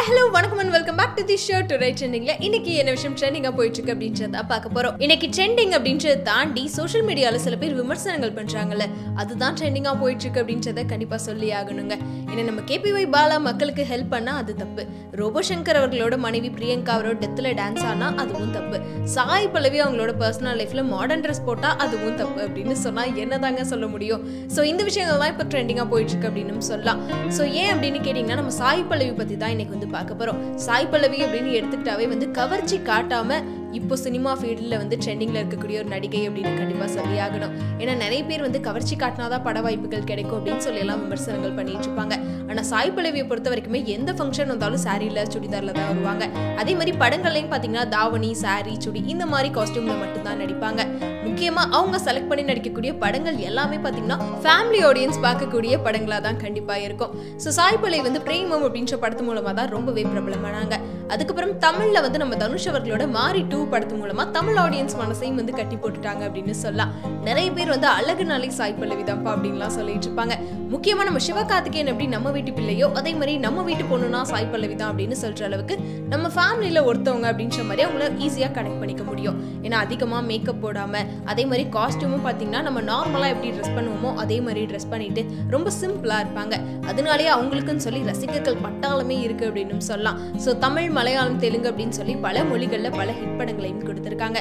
hello வணக்கம் and welcome back to the show today trendingல இன்னைக்கு என்ன விஷயம் ட்ரெண்டிங்கா போயிட்டு இருக்கு அப்படின்றத பார்க்க போறோம். இன்னைக்கு ட்ரெண்டிங் அப்படின்றத தாண்டி சோஷியல் மீடியால சில பேர் விமர்சனங்கள் பண்றாங்கல, அதுதான் ட்ரெண்டிங்கா போயிட்டு இருக்கு அப்படின்றத கண்டிப்பா சொல்லி ஆகணுங்க. ஏன்னா நம்ம கேபிஒய் பாலா மக்களுக்கு ஹெல்ப் பண்ணா அது தப்பு, ரோபோ சங்கர் அவர்களோட மனைவி பிரியங்கா அவரோட டெத்ல டான்ஸ் ஆனா அதுவும் தப்பு, சாய் பல்லவி அவங்களோட பர்சனல் லைஃப்ல மாடர்ன் ட்ரெஸ் போட்டா அதுவும் தப்பு அப்படின்னு சொன்னா என்னதாங்க சொல்ல முடியும். ஸோ இந்த விஷயங்கள் தான் இப்போ ட்ரெண்டிங்கா போயிட்டு இருக்கு அப்படின்னு சொல்லலாம். ஸோ ஏன் அப்படின்னு கேட்டீங்கன்னா நம்ம சாய் பல்லவி பத்தி தான் இன்னைக்கு வந்து பார்க்க போறோம். சாய் பல்லவி அப்படின்னு எடுத்துக்கிட்டாவே வந்து கவர்ச்சி காட்டாம இப்போ சினிமா ஃபீல்டில் வந்து ட்ரெண்டிங்கில் இருக்கக்கூடிய ஒரு நடிகை அப்படின்னு கண்டிப்பாக சொல்லி ஆகணும். ஏன்னா நிறைய பேர் வந்து கவர்ச்சி காட்டினாதான் பட வாய்ப்புகள் கிடைக்கும் அப்படின்னு சொல்லி எல்லாம் விமர்சனங்கள் பண்ணிட்டு இருப்பாங்க. ஆனால் சாய் பல்லவியை பொறுத்த வரைக்குமே எந்த ஃபங்க்ஷன் வந்தாலும் சாரியில் சுடிதாரில் தான் வருவாங்க. அதே மாதிரி படங்கள்லையும் பார்த்தீங்கன்னா தாவணி, சாரி, சுடி இந்த மாதிரி காஸ்டியூமில் மட்டும்தான் நடிப்பாங்க. முக்கியமாக அவங்க செலக்ட் பண்ணி நடிக்கக்கூடிய படங்கள் எல்லாமே பார்த்தீங்கன்னா ஃபேமிலி ஆடியன்ஸ் பார்க்கக்கூடிய படங்களாக தான் கண்டிப்பாக இருக்கும். ஸோ சாய் பல்லவி வந்து பிரேமம் அப்படின்ற படத்து மூலமாக தான் ரொம்பவே பிரபலமானாங்க. அதுக்கப்புறம் தமிழில் வந்து நம்ம தனுஷ் அவர்களோட மாரி 2 படத்து மூலமா தமிழ் ஆடியன்ஸ் மனசையும் வந்து கட்டி போட்டுட்டாங்க அப்படின்னு சொல்லலாம். நிறைய பேர் வந்து அழகுனாலே சாய் பல்லவி தான்ப்பா அப்படின்லாம் சொல்லிட்டு இருப்பாங்க. முக்கியமா நம்ம சிவகார்த்திகேயன் எப்படி நம்ம வீட்டு பிள்ளையோ அதே மாதிரி நம்ம வீட்டு பொண்ணுனா சாய் பல்லவி தான் அப்படின்னு சொல்ற அளவுக்கு நம்ம ஃபேமிலியில ஒருத்தவங்க அப்படின்ற மாதிரி அவங்கள ஈஸியா கனெக்ட் பண்ணிக்க முடியும். ஏன்னா அதிகமா மேக்கப் போடாம அதே மாதிரி காஸ்டியூமும் பார்த்தீங்கன்னா நம்ம நார்மலா எப்படி ட்ரெஸ் பண்ணுவோமோ அதே மாதிரி ட்ரெஸ் பண்ணிட்டு ரொம்ப சிம்பிளா இருப்பாங்க. அதனாலேயே அவங்களுக்குன்னு சொல்லி ரசிகர்கள் பட்டாளமே இருக்கு அப்படின்னு சொல்லலாம். ஸோ தமிழ், மலையாளம், தெலுங்கு அப்படின்னு சொல்லி பல மொழிகள்ல பல ஹிட் படங்களையும் கொடுத்திருக்காங்க.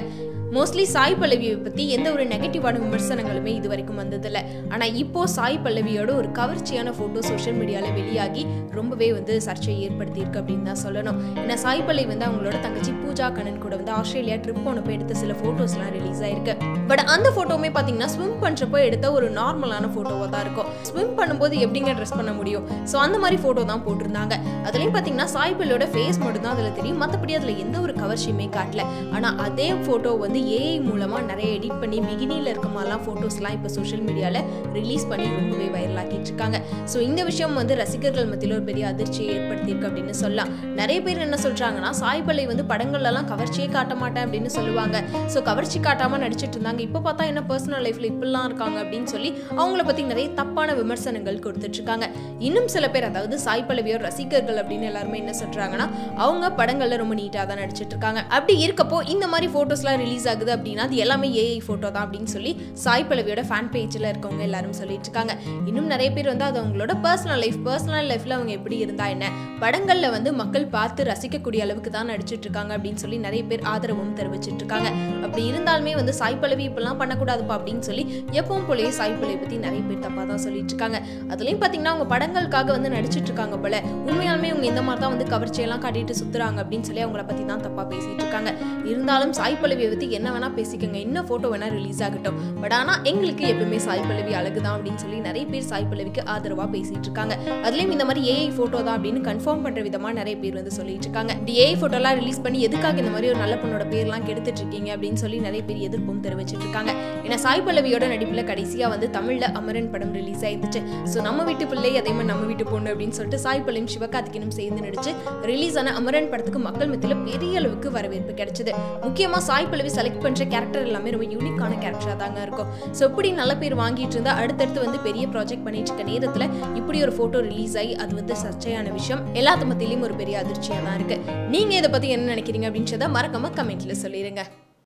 மோஸ்ட்லி சாய் பல்லவியை பத்தி எந்த ஒரு நெகட்டிவான விமர்சனங்களுமே இது வரைக்கும் வந்ததில்லை. ஆனா இப்போ சாய் பல்லவியோட ஒரு கவர்ச்சியான போட்டோ சோஷியல் மீடியால வெளியாகி ரொம்பவே வந்து சர்ச்சையை ஏற்படுத்தி இருக்கு அப்படின்னு தான் சொல்லணும். ஏன்னா சாய் பல்லவி வந்து அவங்களோட தங்கச்சி பூஜா கண்ணன் கூட வந்து ஆஸ்திரேலியா ட்ரிப் போனப்போ எடுத்த சில போட்டோஸ்லாம் ரிலீஸ் ஆயிருக்கு. பட் அந்த போட்டோவுமே பாத்தீங்கன்னா ஸ்விம் பண்றப்போ எடுத்த ஒரு நார்மலான போட்டோவா தான் இருக்கும். ஸ்விம் பண்ணும்போது எப்படிங்க ட்ரெஸ் பண்ண முடியும்? ஸோ அந்த மாதிரி போட்டோ தான் போட்டிருந்தாங்க. அதுலயும் பாத்தீங்கன்னா சாய் பல்லவியோட ஃபேஸ் மட்டும் தான் அதுல தெரியும், மற்றபடி அதுல எந்த ஒரு கவர்ச்சியுமே காட்டல. ஆனா அதே போட்டோ வந்து ஏஐ மூலமா நிறைய எடிட் பண்ணி பிகினில இருக்க மாதிரிலாம் போட்டோஸ்லாம் இப்போ சோஷியல் மீடியால ரிலீஸ் பண்ணி ரொம்பவே வைரல் ஆக்கிட்டு இருக்காங்க. ஸோ இந்த விஷயம் வந்து ரசிகர்கள் மத்தியில் ஒரு பெரிய அதிர்ச்சியை ஏற்படுத்தியிருக்கு அப்படின்னு சொல்லலாம். நிறைய பேர் என்ன சொல்றாங்கன்னா சாய் பல்லவி வந்து படங்கள்லாம் கவர்ச்சியே காட்ட மாட்டேன் அப்படின்னு சொல்லுவாங்க. ஸோ கவர்ச்சி காட்டாம நடிச்சிட்டு இருந்தாங்க, இப்போ பார்த்தா என்ன பர்சனல் லைஃப்ல இப்படிலாம் இருக்காங்க அப்படின்னு சொல்லி அவங்கள பத்தி நிறைய தப்பான விமர்சனங்கள் கொடுத்துட்டு இருக்காங்க. இன்னும் சில பேர், அதாவது சாய் பல்லவியோட ரசிகர்கள் அப்படின்னு எல்லாருமே என்ன சொல்றாங்கன்னா அவங்க படங்கள்ல ரொம்ப நீட்டா தான் நடிச்சிட்டு இருக்காங்க. அப்படி இருக்கப்போ இந்த மாதிரி போட்டோஸ்லாம் ரிலீஸ் ஆகுது அப்படின்னா அது எல்லாமே ஏஐ போட்டோ தான் அப்படின்னு சொல்லி சாய் பல்லவியோட ஃபேன் பேஜ்ல இருக்கவங்க எல்லாரும் சொல்லிட்டு இருக்காங்க. இன்னும் நிறைய பேர் வந்து அது அவங்களோட பர்சனல் லைஃப்ல அவங்க எப்படி இருந்தா என்ன, படங்கள்ல வந்து மக்கள் பார்த்து ரசிக்கக்கூடிய அளவுக்கு தான் நடிச்சிட்டு இருக்காங்க அப்படின்னு சொல்லி நிறைய பேர் ஆதரவும் தெரிவிச்சிட்டு இருக்காங்க. அப்படி இருந்தாலுமே வந்து சாய் பல்லவி இப்பெல்லாம் பண்ணக்கூடாதுப்பா அப்படின்னு சொல்லி எப்பவும் போலயே சாய் பல்லவி பத்தி நிறைய பேர் தப்பா தான் சொல்லிட்டு இருக்காங்க. அதுலயும் பாத்தீங்கன்னா அவங்க படங்களுக்காக வந்து நடிச்சிட்டு இருக்காங்க போல, உண்மையாலுமே அவங்க இந்த மாதிரி தான் வந்து கவர்ச்சியெல்லாம் காட்டிட்டு சுத்துறாங்க அப்படின்னு சொல்லி அவங்கள பத்தி தான் தப்பா பேசிட்டு இருக்காங்க. இருந்தாலும் சாய் பல்லவியை பத்தி என்ன வேணா பேசிக்கங்க, இன்னும் போட்டோ வேணா ரிலீஸ் ஆகட்டும், பட் ஆனா எங்களுக்கு எப்பவுமே சாய் பல்லவி அழகுதான் அப்படின்னு சொல்லி நிறைய பேர் சாய் பல்லவிக்கு ஆதரவா பேசிட்டு இருக்காங்க. அதுலயும் இந்த மாதிரி ஏஐ போட்டோ தான் அப்படின்னு கன்ஃபார்ம் பண்ற விதமா நிறைய பேர் வந்து சொல்லிட்டு இருக்காங்க. இப்படி ஏஐ போட்டோலாம் ரிலீஸ் பண்ணி எதுக்காக இந்த மாதிரி ஒரு நல்ல பொண்ணோட பேர்லாம் கெடுத்துட்டு இருக்கீங்க அப்படின்னு சொல்லி நிறைய பேர் எதிர்ப்பும் தெரிவிச்சிட்டு இருக்காங்க. ஏன்னா சாய் பல்லவியோட நடிப்புல கடைசியா வந்து தமிழ்ல அமரன் படம் ரிலீஸ் ஆயிடுச்சு. ஸோ நம்ம வீட்டு பிள்ளை அதே மாதிரி நம்ம வீட்டு பொண்ணு அப்படின்னு சொல்லிட்டு சாய் பல்லவியும் சிவகார்த்திகேயனும் சேர்ந்து நடிச்சு ரிலீஸ் ஆன அமரன் படத்துக்கு மக்கள் மத்தியில பெரிய அளவுக்கு வரவேற்பு கிடைச்சது. முக்கியமா சாய் பல்லவி செலக்ட் பண்ற கேரக்டர் எல்லாமே ரொம்ப யூனிக்கான கேரக்டரா தாங்க இருக்கும். ஸோ இப்படி நல்ல பேர் வாங்கிட்டு இருந்தா அடுத்தடுத்து வந்து பெரிய ப்ராஜெக்ட் பண்ணிட்டு இருக்க நேரத்துல இப்படி ஒரு போட்டோ ரிலீஸ் ஆகி அது வந்து சர்ச்சையான விஷயம் எல்லாத்து மத்தியிலும் ஒரு பெரிய அதிர்ச்சியா தான் இருக்கு. நீங்க இதை பத்தி என்ன நினைக்கிறீங்க அப்படின்றத மறக்காம கமெண்ட்ல சொல்லிருங்க.